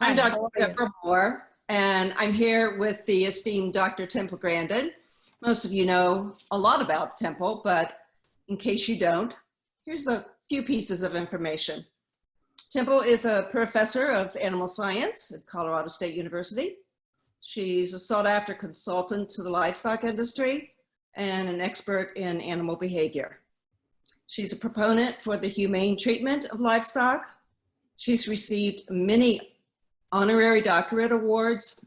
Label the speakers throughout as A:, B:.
A: I'm
B: Hi,
A: Dr.
B: how are you?
A: Deborah Moore, and I'm here with the esteemed Dr. Temple Grandin. Most of you know a lot about Temple, but in case you don't, here's a few pieces of information. Temple is a professor of animal science at Colorado State University. She's a sought-after consultant to the livestock industry and an expert in animal behavior. She's a proponent for the humane treatment of livestock. She's received many honorary doctorate awards.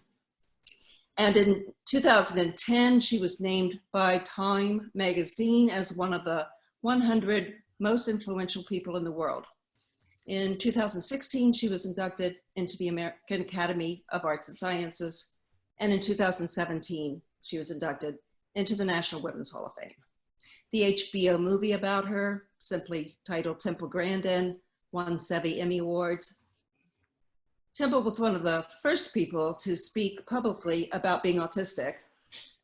A: And in 2010, she was named by Time magazine as one of the 100 most influential people in the world. In 2016, she was inducted into the American Academy of Arts and Sciences. And in 2017, she was inducted into the National Women's Hall of Fame. The HBO movie about her, simply titled Temple Grandin, won 7 Emmy Awards. Temple was one of the first people to speak publicly about being autistic,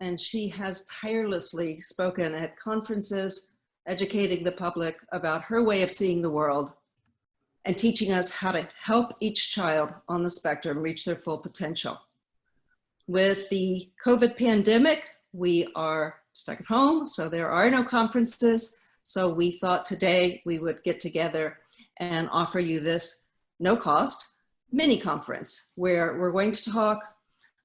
A: and she has tirelessly spoken at conferences, educating the public about her way of seeing the world and teaching us how to help each child on the spectrum reach their full potential. With the COVID pandemic, we are stuck at home, so there are no conferences. So we thought today we would get together and offer you this no-cost mini conference where we're going to talk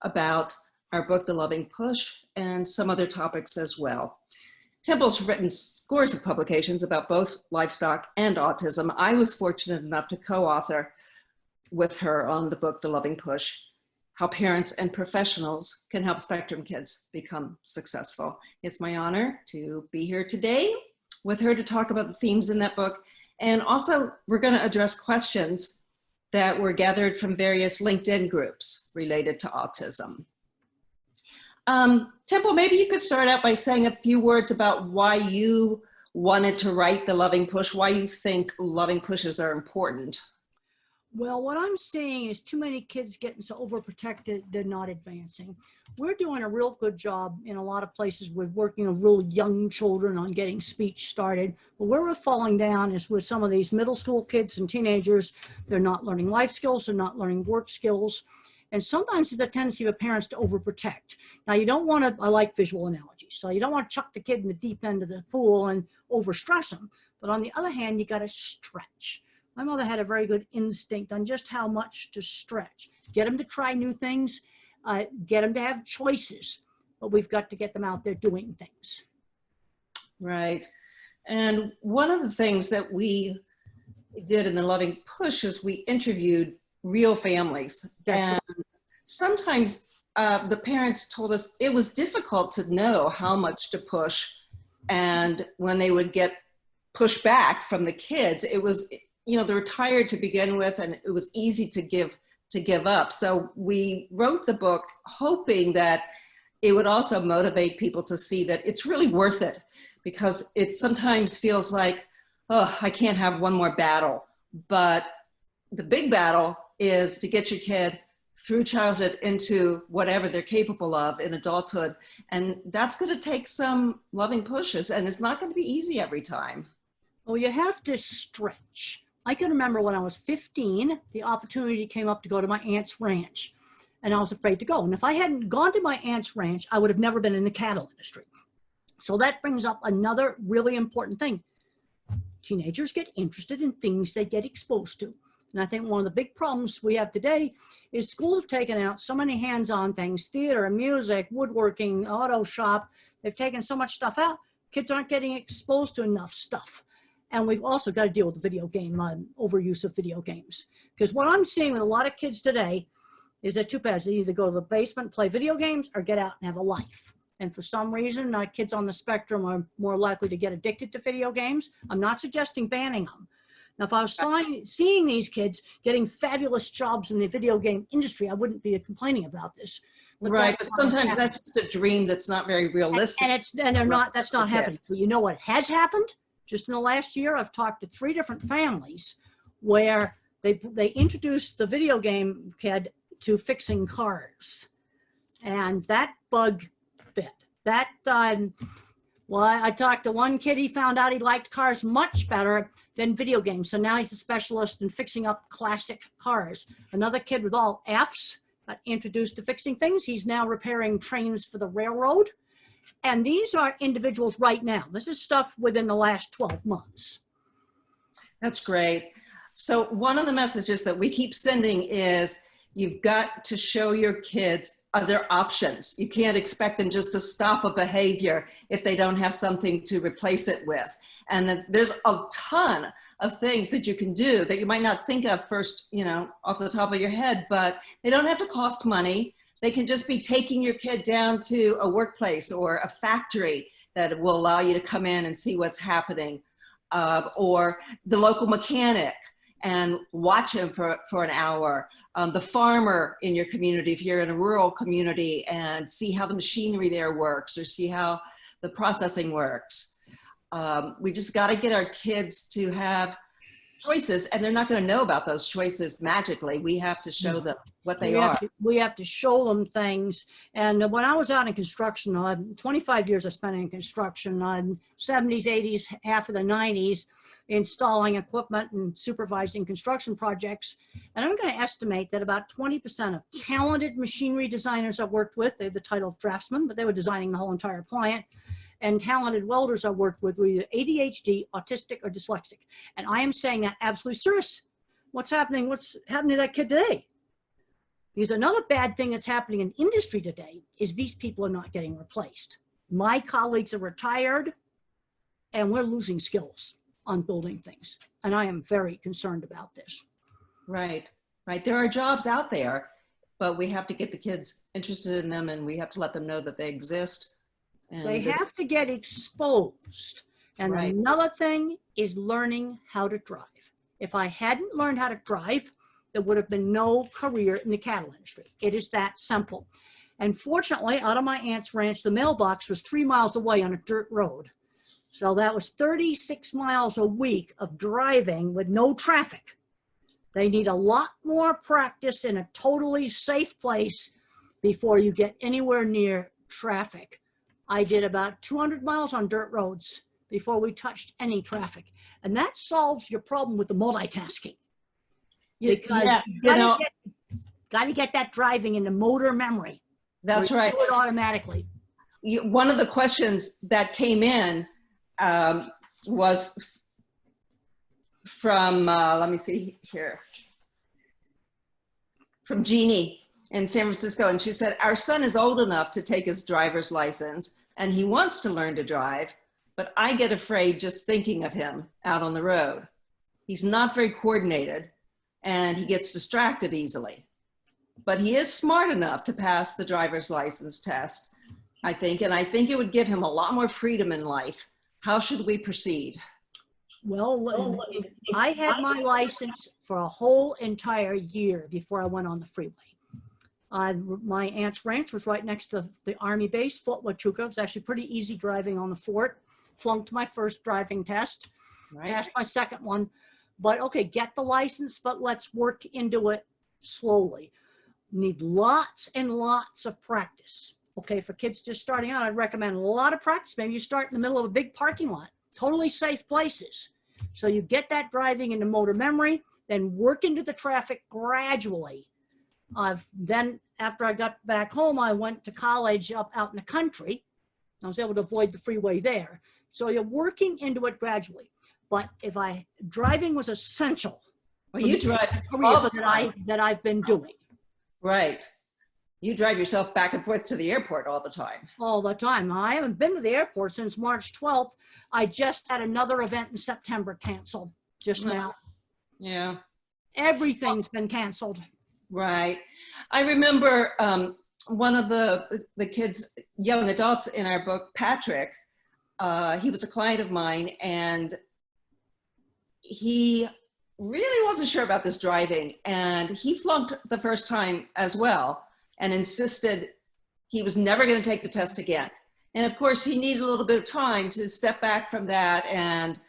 A: about our book, The Loving Push, and some other topics as well. Temple's written scores of publications about both livestock and autism. I was fortunate enough to co-author with her on the book, The Loving Push, How Parents and Professionals Can Help Spectrum Kids Become Successful. It's my honor to be here today with her to talk about the themes in that book. And also, we're going to address questions that were gathered from various LinkedIn groups related to autism. Temple, maybe you could start out by saying a few words about why you wanted to write The Loving Push, why you think loving pushes are important.
B: Well, what I'm seeing is too many kids getting so overprotected, they're not advancing. We're doing a real good job in a lot of places with working with real young children on getting speech started. But where we're falling down is with some of these middle school kids and teenagers. They're not learning life skills, they're not learning work skills. And sometimes it's a tendency of parents to overprotect. Now, you don't want to, I like visual analogies, so you don't want to chuck the kid in the deep end of the pool and overstress them. But on the other hand, you got to stretch. My mother had a very good instinct on just how much to stretch. Get them to try new things, get them to have choices, but we've got to get them out there doing things.
A: Right. And one of the things that we did in The Loving Push is we interviewed real families. And sometimes the parents told us it was difficult to know how much to push. And when they would get pushed back from the kids, it was, you know, they were tired to begin with, and it was easy to give up. So we wrote the book hoping that it would also motivate people to see that it's really worth it, because it sometimes feels like, oh, I can't have one more battle. But the big battle is to get your kid through childhood into whatever they're capable of in adulthood. And that's going to take some loving pushes, and it's not going to be easy every time.
B: Well, you have to stretch. I can remember when I was 15, the opportunity came up to go to my aunt's ranch, and I was afraid to go. And if I hadn't gone to my aunt's ranch, I would have never been in the cattle industry. So that brings up another really important thing. Teenagers get interested in things they get exposed to. And I think one of the big problems we have today is schools have taken out so many hands-on things, theater, music, woodworking, auto shop. They've taken so much stuff out. Kids aren't getting exposed to enough stuff. And we've also got to deal with the video game, overuse of video games. Because what I'm seeing with a lot of kids today is that two paths. They either go to the basement, play video games, or get out and have a life. And for some reason, kids on the spectrum are more likely to get addicted to video games. I'm not suggesting banning them. Now, if I was seeing these kids getting fabulous jobs in the video game industry, I wouldn't be complaining about this. But
A: right, but sometimes that's just a dream that's not very realistic.
B: And that's not happening. So you know what has happened? Just in the last year, I've talked to 3 different families where they introduced the video game kid to fixing cars. And that bug bit. That Well, I talked to one kid, he found out he liked cars much better than video games. So now he's a specialist in fixing up classic cars. Another kid with all Fs got introduced to fixing things. He's now repairing trains for the railroad. And these are individuals right now. This is stuff within the last 12 months.
A: That's great. So one of the messages that we keep sending is you've got to show your kids other options. You can't expect them just to stop a behavior if they don't have something to replace it with. And then there's a ton of things that you can do that you might not think of first, you know, off the top of your head, but they don't have to cost money. They can just be taking your kid down to a workplace or a factory that will allow you to come in and see what's happening, or the local mechanic and watch him for an hour. The farmer in your community, if you're in a rural community, and see how the machinery there works or see how the processing works. We just got to get our kids to have choices, and they're not going to know about those choices magically. We have to show them what they are.
B: We have to show them things. And when I was out in construction, 25 years I spent in construction, 70s, 80s, half of the 90s, installing equipment and supervising construction projects. And I'm going to estimate that about 20% of talented machinery designers I worked with, they had the title of draftsman, but they were designing the whole entire plant, and talented welders I worked with were either ADHD, autistic, or dyslexic. And I am saying that absolutely serious. What's happening to that kid today? Because another bad thing that's happening in industry today is these people are not getting replaced. My colleagues are retired, and we're losing skills on building things. And I am very concerned about this.
A: Right, right. There are jobs out there, but we have to get the kids interested in them, and we have to let them know that they exist. And
B: they have to get exposed. And
A: right.
B: Another thing is learning how to drive. If I hadn't learned how to drive, there would have been no career in the cattle industry. It is that simple. And fortunately, out of my aunt's ranch, the mailbox was 3 miles away on a dirt road. So that was 36 miles a week of driving with no traffic. They need a lot more practice in a totally safe place before you get anywhere near traffic. I did about 200 miles on dirt roads before we touched any traffic. And that solves your problem with the multitasking. Because you gotta get that driving into motor memory.
A: That's right.
B: Do it automatically.
A: One of the questions that came in was from, let me see here, from Jeannie in San Francisco. And she said, our son is old enough to take his driver's license and he wants to learn to drive, but I get afraid just thinking of him out on the road. He's not very coordinated and he gets distracted easily, but he is smart enough to pass the driver's license test, I think, and I think it would give him a lot more freedom in life. How should we proceed?
B: Well, I had my license for a whole entire year before I went on the freeway. My aunt's ranch was right next to the Army base, Fort Huachuca. It was actually pretty easy driving on the fort. Flunked my first driving test, passed my second one. But okay, get the license, but let's work into it slowly. Need lots and lots of practice. Okay, for kids just starting out, I'd recommend a lot of practice. Maybe you start in the middle of a big parking lot, totally safe places. So you get that driving into motor memory, then work into the traffic gradually. Then after I got back home, I went to college out in the country. I was able to avoid the freeway there. So you're working into it gradually. But if driving was essential.
A: Well, you drive all the time.
B: That I've been doing.
A: Right. You drive yourself back and forth to the airport all the time.
B: All the time. I haven't been to the airport since March 12th. I just had another event in September canceled just now.
A: Yeah.
B: Everything's been canceled.
A: Right. I remember one of the kids, young adults in our book, Patrick, he was a client of mine, and he really wasn't sure about this driving, and he flunked the first time as well and insisted he was never going to take the test again. And of course, he needed a little bit of time to step back from that and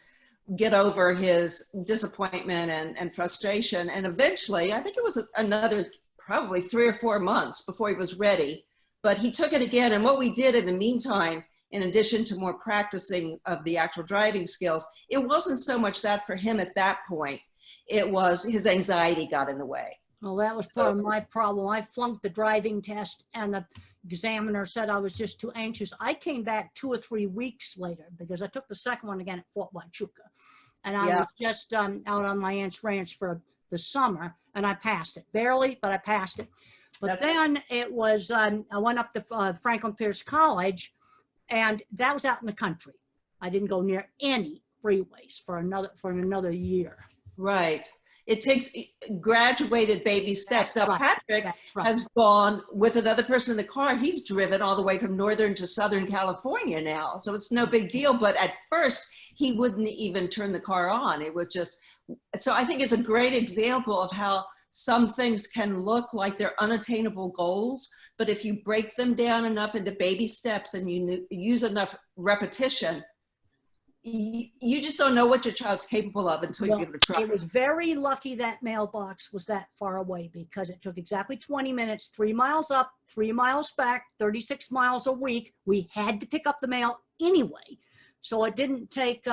A: get over his disappointment and frustration. And eventually, I think it was another probably 3 or 4 months before he was ready, but he took it again. And what we did in the meantime, in addition to more practicing of the actual driving skills, it wasn't so much that for him at that point. It was his anxiety got in the way.
B: Well, that was part of my problem. I flunked the driving test and the examiner said I was just too anxious. I came back 2 or 3 weeks later because I took the second one again at Fort Huachuca. And I was just out on my aunt's ranch for the summer and I passed it. Barely, but I passed it. But then it was, I went up to Franklin Pierce College and that was out in the country. I didn't go near any freeways for another year.
A: Right. It takes graduated baby steps.
B: That's
A: now,
B: right.
A: Patrick has gone with another person in the car. He's driven all the way from Northern to Southern California now. So it's no big deal. But at first, he wouldn't even turn the car on. It was just, so I think it's a great example of how some things can look like they're unattainable goals. But if you break them down enough into baby steps and you use enough repetition, you just don't know what your child's capable of until you give it a try.
B: It was very lucky that mailbox was that far away because it took exactly 20 minutes, 3 miles up, 3 miles back, 36 miles a week. We had to pick up the mail anyway. So it didn't take,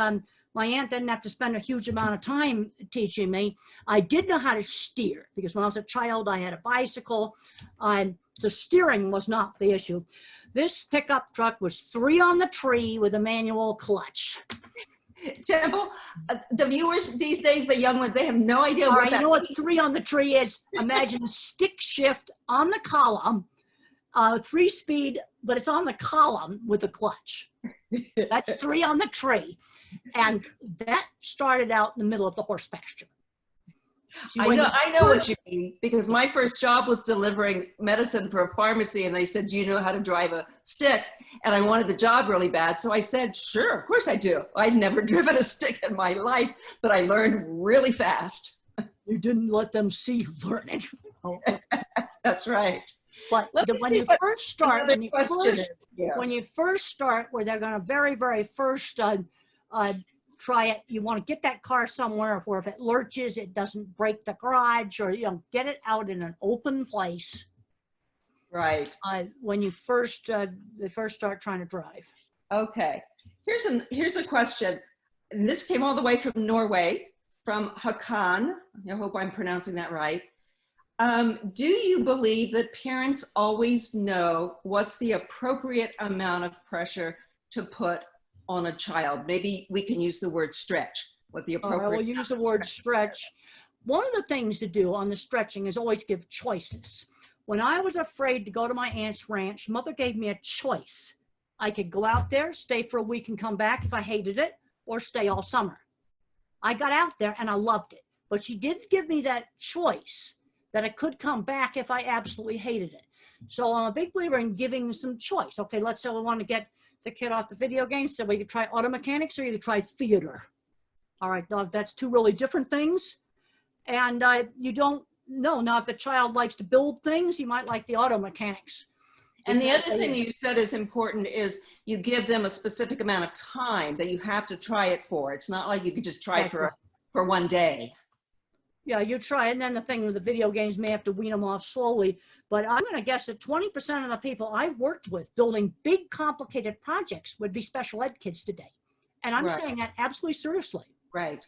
B: my aunt didn't have to spend a huge amount of time teaching me. I did know how to steer because when I was a child, I had a bicycle. The steering was not the issue. This pickup truck was 3 on the tree with a manual clutch.
A: Temple, the viewers these days, the young ones, they have no idea what that
B: means. You know what 3 on the tree is? Imagine a stick shift on the column, 3-speed, but it's on the column with a clutch. That's 3 on the tree. And that started out in the middle of the horse pasture.
A: I know what you mean, because my first job was delivering medicine for a pharmacy, and they said, do you know how to drive a stick? And I wanted the job really bad, so I said, sure, of course I do. I'd never driven a stick in my life, but I learned really fast.
B: You didn't let them see you learning.
A: That's right.
B: But when you first start, where they're going to very, very first try it, you want to get that car somewhere where if it lurches, it doesn't break the garage, or get it out in an open place.
A: Right.
B: When you first they first start trying to drive.
A: Okay. Here's a question. And this came all the way from Norway, from Hakan. I hope I'm pronouncing that right. Do you believe that parents always know what's the appropriate amount of pressure to put on a child? Maybe we can use the word stretch. What the appropriate?
B: We'll use the word stretch. One of the things to do on the stretching is always give choices. When I was afraid to go to my aunt's ranch, mother gave me a choice. I could go out there, stay for a week and come back if I hated it, or stay all summer. I got out there and I loved it, but she did give me that choice that I could come back if I absolutely hated it. So I'm a big believer in giving some choice. Okay, let's say we want to get the kid off the video games, so we could try auto mechanics or you could try theater. All right, now that's 2 really different things. And you don't know. Now, if the child likes to build things, you might like the auto mechanics.
A: And the other thing you said is important is you give them a specific amount of time that you have to try it for. It's not like you could just try it for one day.
B: Yeah, you try. And then the thing with the video games, may have to wean them off slowly. But I'm going to guess that 20% of the people I've worked with building big, complicated projects would be special ed kids today. And I'm saying that absolutely seriously.
A: Right.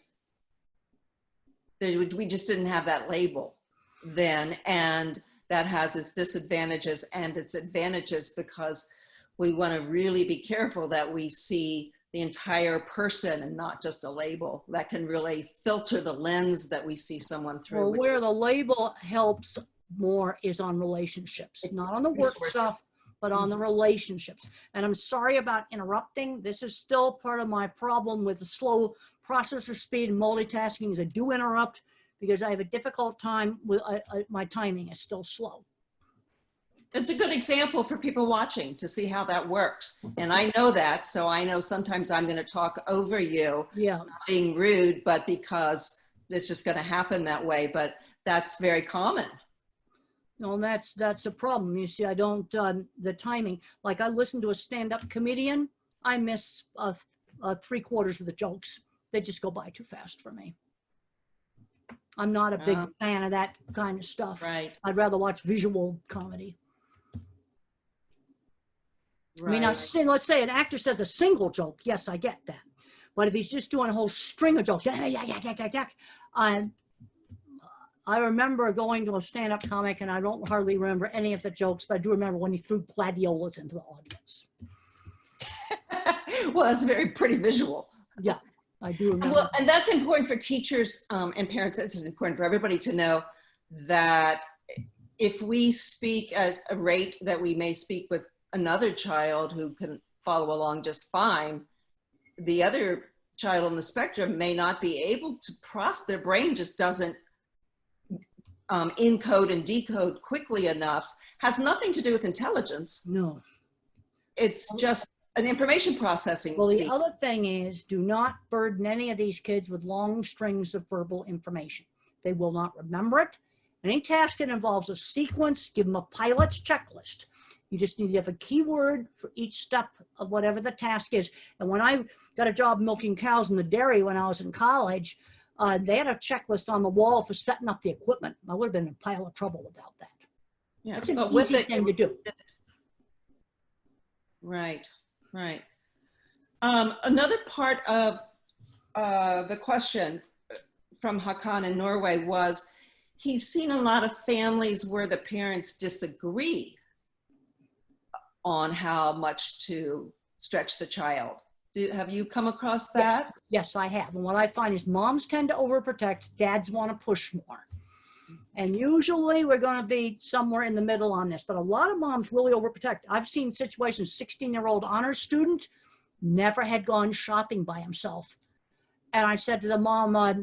A: We just didn't have that label then. And that has its disadvantages and its advantages, because we want to really be careful that we see the entire person and not just a label. That can really filter the lens that we see someone through.
B: Well, where the label helps more is on relationships, not on the work stuff, but on the relationships. And I'm sorry about interrupting. This is still part of my problem with the slow processor speed and multitasking, is I do interrupt because I have a difficult time with my timing is still slow.
A: It's a good example for people watching to see how that works. And I know that, so I know sometimes I'm going to talk over you, not being rude, but because it's just going to happen that way. But that's very common.
B: No, that's a problem. You see, I don't, the timing, like I listen to a stand-up comedian, I miss 3/4 of the jokes. They just go by too fast for me. I'm not a big fan of that kind of stuff.
A: Right.
B: I'd rather watch visual comedy. I mean,
A: Right.
B: let's say an actor says a single joke. Yes, I get that. But if he's just doing a whole string of jokes, I remember going to a stand-up comic, and I don't hardly remember any of the jokes, but I do remember when he threw gladiolas into the audience.
A: Well, that's very pretty visual.
B: Yeah, I do remember.
A: Well, and that's important for teachers and parents. This is important for everybody to know that if we speak at a rate that we may speak with another child who can follow along just fine, the other child on the spectrum may not be able to process. Their brain just doesn't encode and decode quickly enough. Has nothing to do with intelligence.
B: No.
A: It's just an information processing
B: Well,
A: speed.
B: the other thing is, do not burden any of these kids with long strings of verbal information. They will not remember it. Any task that involves a sequence, give them a pilot's checklist. You just need to have a keyword for each step of whatever the task is. And when I got a job milking cows in the dairy when I was in college, they had a checklist on the wall for setting up the equipment. I would have been in a pile of trouble without that.
A: Yeah,
B: That's an
A: but with
B: easy
A: it,
B: thing to do.
A: Right, right. Another part of the question from Hakan in Norway was, he's seen a lot of families where the parents disagree on how much to stretch the child. Have you come across that?
B: Yes, I have. And what I find is moms tend to overprotect, dads want to push more. And usually we're going to be somewhere in the middle on this, but a lot of moms really overprotect. I've seen situations, 16-year-old honors student never had gone shopping by himself. And I said to the mom, why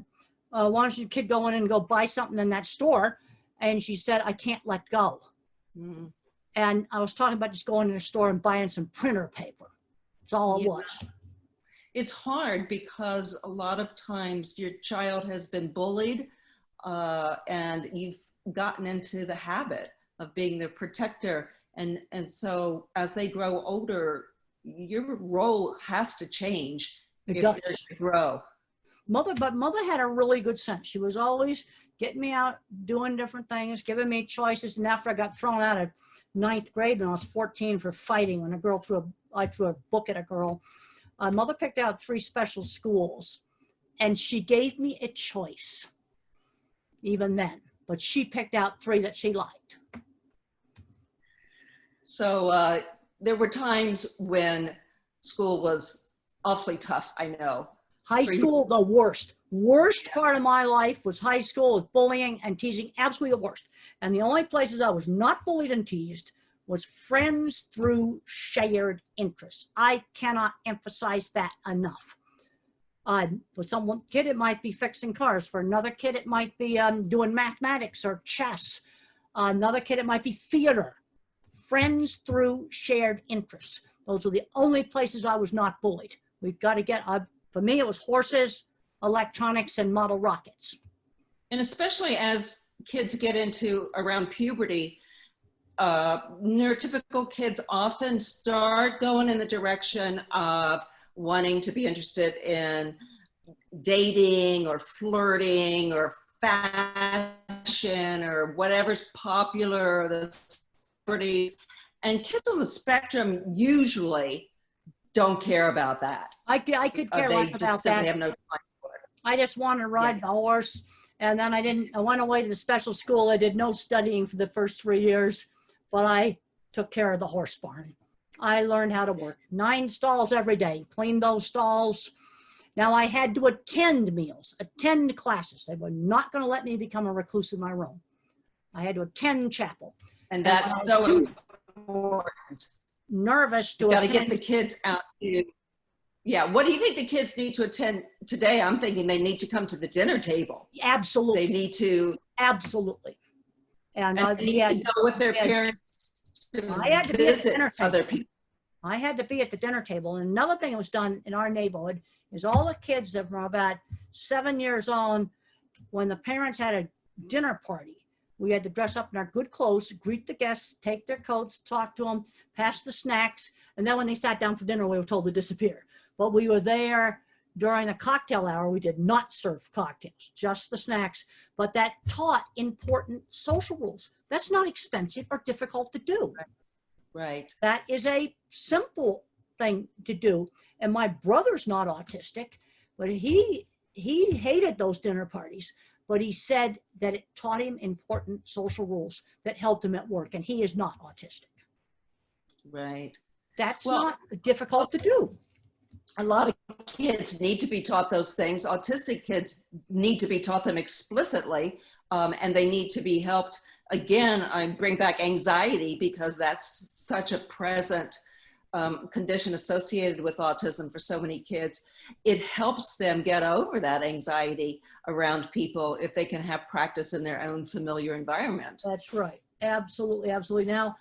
B: don't your kid go in and go buy something in that store? And she said, I can't let go.
A: Mm-hmm.
B: And I was talking about just going in the store and buying some printer paper. That's all it was.
A: It's hard because a lot of times your child has been bullied and you've gotten into the habit of being their protector. And so as they grow older, your role has to change if they're going to grow.
B: But mother had a really good sense. She was always getting me out, doing different things, giving me choices. And after I got thrown out of 9th grade when I was 14 for fighting, when I threw a book at a girl, mother picked out 3 special schools, and she gave me a choice even then, but she picked out 3 that she liked.
A: So there were times when school was awfully tough, I know.
B: High school, the worst. Worst part of my life was high school, with bullying and teasing, absolutely the worst. And the only places I was not bullied and teased was friends through shared interests. I cannot emphasize that enough. For some kid, it might be fixing cars. For another kid, it might be doing mathematics or chess. Another kid, it might be theater. Friends through shared interests. Those were the only places I was not bullied. We've got to get, for me, it was horses, electronics, and model rockets.
A: And especially as kids get into around puberty, neurotypical kids often start going in the direction of wanting to be interested in dating or flirting or fashion or whatever's popular, the celebrities. And kids on the spectrum usually don't care about that.
B: I could care less about that.
A: They have no time for it.
B: I just wanted to ride the horse. And then I went away to the special school. I did no studying for the first 3 years, but I took care of the horse barn. I learned how to work 9 stalls every day, cleaned those stalls. Now I had to attend meals, attend classes. They were not going to let me become a recluse in my room. I had to attend chapel.
A: And that's so important.
B: Nervous to
A: You got to get the kids out to, yeah. What do you think the kids need to attend today? I'm thinking they need to come to the dinner table.
B: Absolutely.
A: They need to.
B: Absolutely. And
A: they need to go with their parents to
B: I had to
A: visit other people.
B: I had to be at the dinner table. And another thing that was done in our neighborhood is all the kids that were about 7 years on, when the parents had a dinner party, we had to dress up in our good clothes, greet the guests, take their coats, talk to them, pass the snacks. And then when they sat down for dinner, we were told to disappear. But we were there during the cocktail hour. We did not serve cocktails, just the snacks. But that taught important social rules. That's not expensive or difficult to do.
A: Right.
B: That is a simple thing to do. And my brother's not autistic, but he hated those dinner parties. But he said that it taught him important social rules that helped him at work, and he is not autistic.
A: Right.
B: That's
A: Well,
B: not difficult to do.
A: a lot of kids need to be taught those things. Autistic kids need to be taught them explicitly, and they need to be helped. Again, I bring back anxiety because that's such a present condition associated with autism for so many kids. It helps them get over that anxiety around people if they can have practice in their own familiar environment.
B: That's right. Absolutely, absolutely. Now,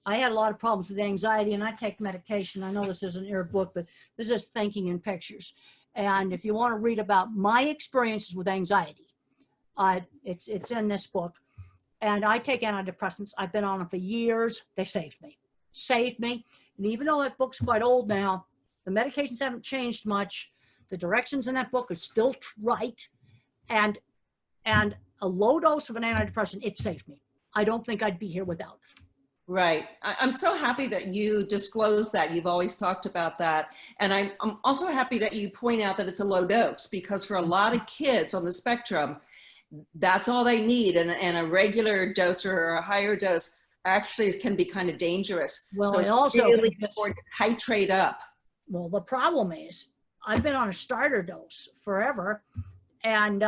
B: I had a lot of problems with anxiety, and I take medication. I know this isn't your book, but this is Thinking in Pictures. And if you want to read about my experiences with anxiety, it's in this book. And I take antidepressants. I've been on them for years. They saved me. Saved me. And even though that book's quite old now, the medications haven't changed much. The directions in that book are still right. And a low dose of an antidepressant, it saved me. I don't think I'd be here without it.
A: Right. I'm so happy that you disclose that. You've always talked about that. And I'm also happy that you point out that it's a low dose, because for a lot of kids on the spectrum, that's all they need. And a regular dose or a higher dose actually can be kind of dangerous.
B: Well,
A: so
B: it
A: it's
B: also
A: really important to titrate up.
B: Well, the problem is I've been on a starter dose forever, and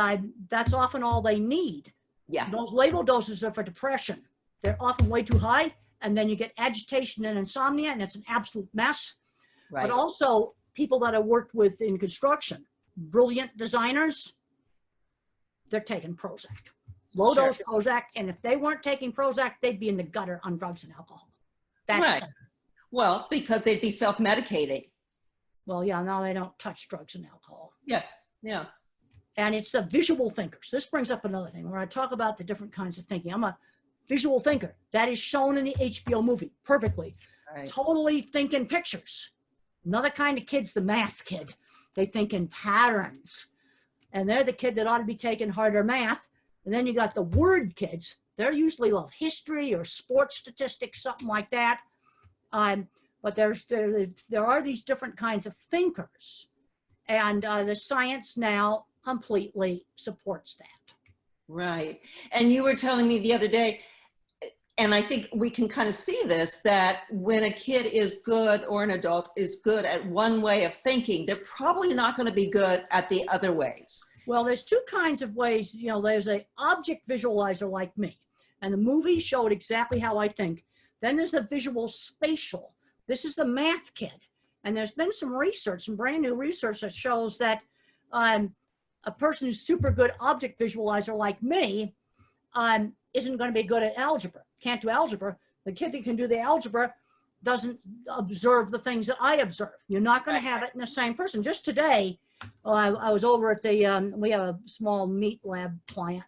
B: that's often all they need.
A: Yeah.
B: Those label doses are for depression. They're often way too high, and then you get agitation and insomnia, and it's an absolute mess.
A: Right.
B: But also people that I worked with in construction, brilliant designers, they're taking Prozac. Low dose Prozac, and if they weren't taking Prozac, they'd be in the gutter on drugs and alcohol. That's
A: right. Well, because they'd be self-medicating.
B: Well, yeah, now they don't touch drugs and alcohol.
A: Yeah, yeah.
B: And it's the visual thinkers. This brings up another thing where I talk about the different kinds of thinking. I'm a visual thinker. That is shown in the HBO movie perfectly. Right. Totally thinking pictures. Another kind of kid's the math kid. They think in patterns. And they're the kid that ought to be taking harder math. And then you got the word kids. They're usually love history or sports statistics, something like that. But there are these different kinds of thinkers. And the science now completely supports that.
A: Right. And you were telling me the other day, and I think we can kind of see this, that when a kid is good or an adult is good at one way of thinking, they're probably not going to be good at the other ways. Well,
B: there's two kinds of ways. You know, there's an object visualizer like me, and the movie showed exactly how I think. Then there's the visual spatial. This is the math kid. And there's been some research, some brand new research that shows that a person who's super good object visualizer like me isn't going to be good at algebra, can't do algebra. The kid that can do the algebra doesn't observe the things that I observe. You're not going to have it in the same person. Just today, I was over at the, we have a small meat lab plant,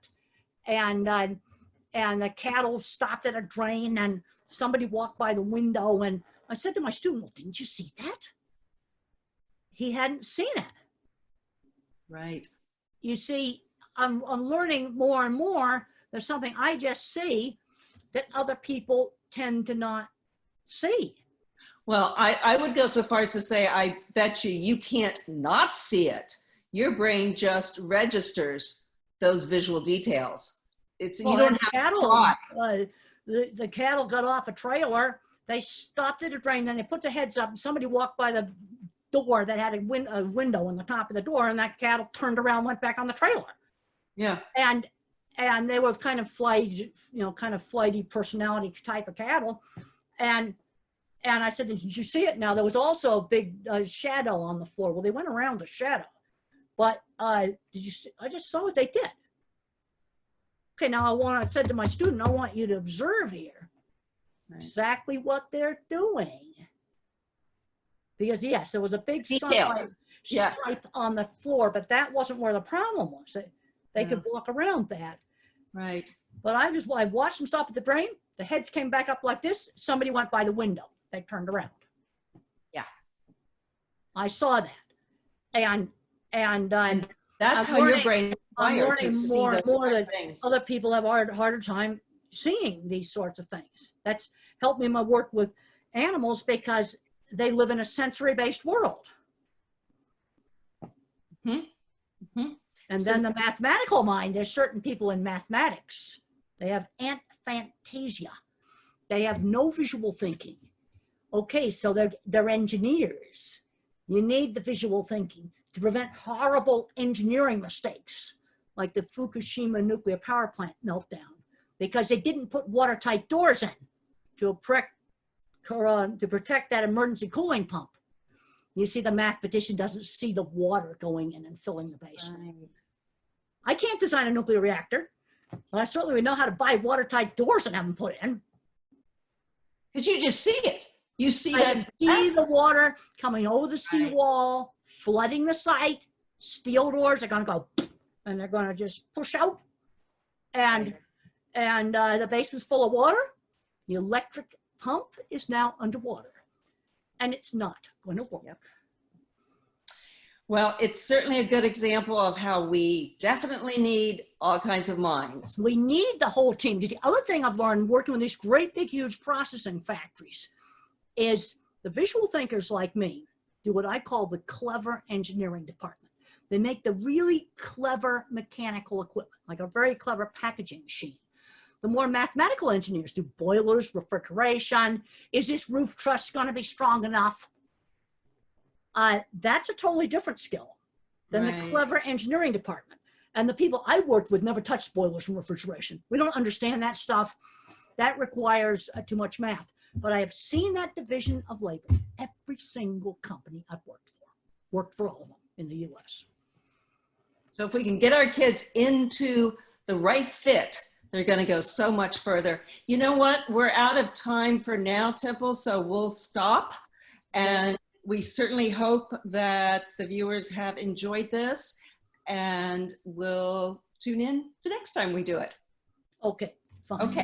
B: and the cattle stopped at a drain, and somebody walked by the window, and I said to my student, well, didn't you see that? He hadn't seen it.
A: Right.
B: You see, I'm learning more and more. There's something I just see that other people tend to not see.
A: Well, I would go so far as to say, I bet you can't not see it. Your brain just registers those visual details. It's, well, you don't have to try.
B: The cattle got off a trailer. They stopped at a drain, then they put their heads up, and somebody walked by the door that had a window on the top of the door, and that cattle turned around, went back on the trailer.
A: Yeah.
B: And they were kind of flighty, kind of flighty personality type of cattle. And I said, did you see it? Now, there was also a big shadow on the floor. Well, they went around the shadow. But did you see? I just saw what they did. Okay, now I said to my student, I want you to observe here exactly what they're doing. Because yes, there was a big sunlight stripe on the floor, but that wasn't where the problem was. They could walk around that.
A: Right.
B: But I watched them stop at the drain. The heads came back up like this. Somebody went by the window. They turned around.
A: Yeah.
B: I saw that. And
A: that's how your brain is
B: I'm
A: wired
B: learning
A: to see
B: more and more that
A: things.
B: other people have a harder time seeing these sorts of things. That's helped me in my work with animals because they live in a sensory-based world.
A: Mm-hmm.
B: And then the mathematical mind, there's certain people in mathematics, they have aphantasia. They have no visual thinking. Okay, so they're engineers. You need the visual thinking to prevent horrible engineering mistakes, like the Fukushima nuclear power plant meltdown, because they didn't put watertight doors in to protect that emergency cooling pump. You see, the mathematician doesn't see the water going in and filling the basement. Right. I can't design a nuclear reactor, but I certainly would know how to buy watertight doors and have them put in.
A: Because you just see it. You see
B: the water coming over the seawall, flooding the site. Steel doors are going to go, and they're going to just push out. And the basement's full of water. The electric pump is now underwater. And it's not going to work. Yep.
A: Well, it's certainly a good example of how we definitely need all kinds of minds.
B: We need the whole team. The other thing I've learned working with these great big huge processing factories is the visual thinkers like me do what I call the clever engineering department. They make the really clever mechanical equipment, like a very clever packaging machine. The more mathematical engineers do boilers, refrigeration. Is this roof truss going to be strong enough? That's a totally different skill than the clever engineering department. And the people I worked with never touched boilers and refrigeration. We don't understand that stuff. That requires too much math. But I have seen that division of labor in every single company I've worked for all of them in the US.
A: So if we can get our kids into the right fit, they're going to go so much further. You know what? We're out of time for now, Temple, so we'll stop. And we certainly hope that the viewers have enjoyed this, and we'll tune in the next time we do it.
B: Okay. Fine.
A: Okay.